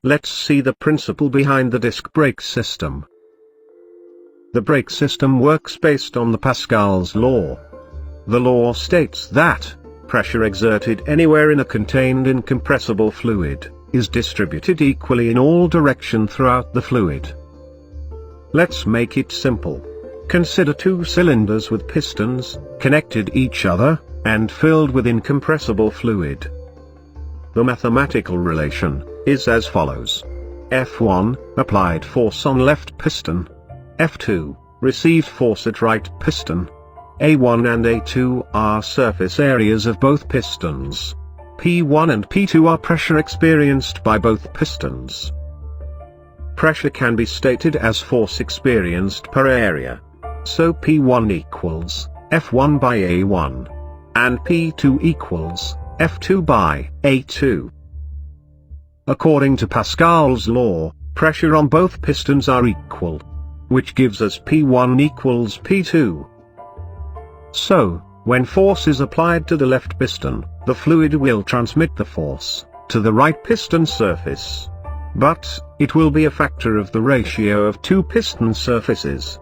let's see the principle behind the disc brake system. The brake system works based on the Pascal's law. The law states that pressure exerted anywhere in a contained incompressible fluid is distributed equally in all directions throughout the fluid. Let's make it simple. Consider two cylinders with pistons, connected each other, and filled with incompressible fluid. The mathematical relation is as follows. F1, applied force on left piston. F2, received force at right piston. A1 and A2 are surface areas of both pistons. P1 and P2 are pressure experienced by both pistons. Pressure can be stated as force experienced per area. So P1 equals F1 by A1. And P2 equals F2 by A2. According to Pascal's law, pressure on both pistons are equal, which gives us P1 equals P2. So, when force is applied to the left piston, the fluid will transmit the force to the right piston surface. But it will be a factor of the ratio of two piston surfaces.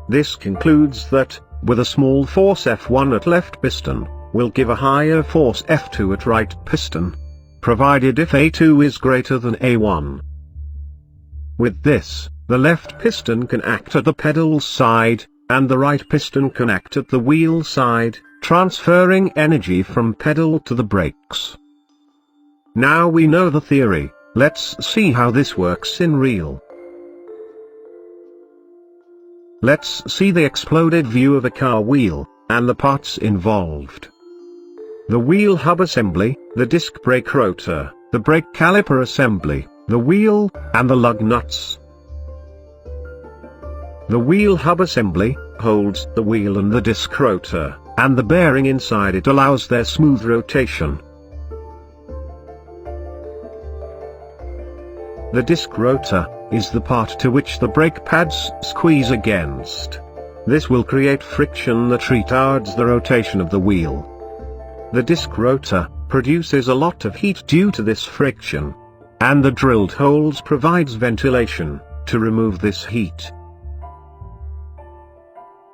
This concludes that, with a small force F1 at left piston, will give a higher force F2 at right piston, provided if A2 is greater than A1. With this, the left piston can act at the pedal side, and the right piston can act at the wheel side, transferring energy from pedal to the brakes. Now we know the theory, let's see how this works in real. Let's see the exploded view of a car wheel, and the parts involved. The wheel hub assembly, the disc brake rotor, the brake caliper assembly, the wheel, and the lug nuts. The wheel hub assembly holds the wheel and the disc rotor, and the bearing inside it allows their smooth rotation. The disc rotor is the part to which the brake pads squeeze against. This will create friction that retards the rotation of the wheel. The disc rotor produces a lot of heat due to this friction, and the drilled holes provides ventilation to remove this heat.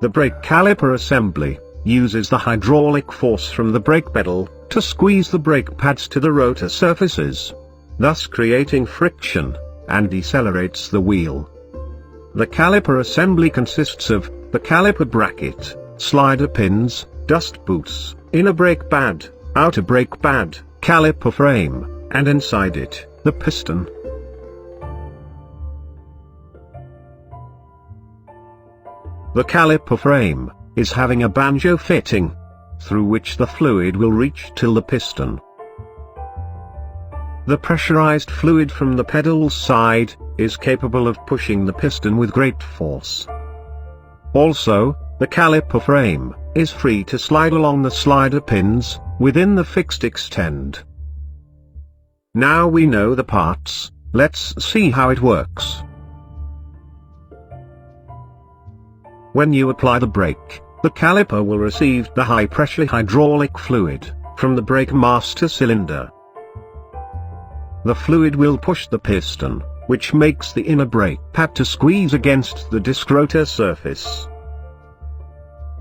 The brake caliper assembly uses the hydraulic force from the brake pedal to squeeze the brake pads to the rotor surfaces, thus creating friction, and decelerates the wheel. The caliper assembly consists of the caliper bracket, slider pins, dust boots, inner brake pad, outer brake pad, caliper frame, and inside it, the piston. The caliper frame is having a banjo fitting, through which the fluid will reach till the piston. The pressurized fluid from the pedal side is capable of pushing the piston with great force. Also, the caliper frame is free to slide along the slider pins within the fixed extend. Now we know the parts, let's see how it works. When you apply the brake, the caliper will receive the high-pressure hydraulic fluid from the brake master cylinder. The fluid will push the piston, which makes the inner brake pad to squeeze against the disc rotor surface.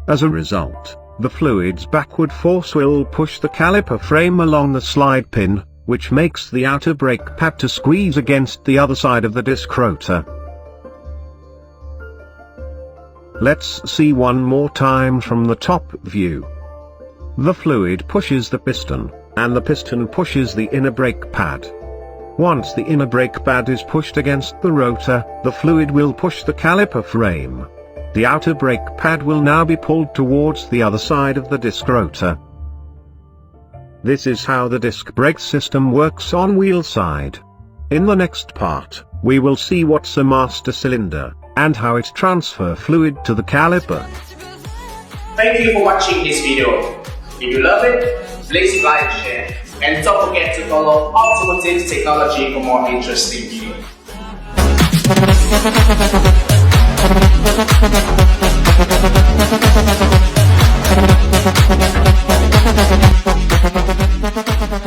As a result, the fluid's backward force will push the caliper frame along the slide pin, which makes the outer brake pad to squeeze against the other side of the disc rotor. Let's see one more time from the top view. The fluid pushes the piston, and the piston pushes the inner brake pad. Once the inner brake pad is pushed against the rotor, the fluid will push the caliper frame. The outer brake pad will now be pulled towards the other side of the disc rotor. This is how the disc brake system works on wheel side. In the next part, we will see what's a master cylinder, and how it transfers fluid to the caliper. Thank you for watching this video. If you love it, please like and share. And don't forget to follow Automotive Technology for more interesting videos.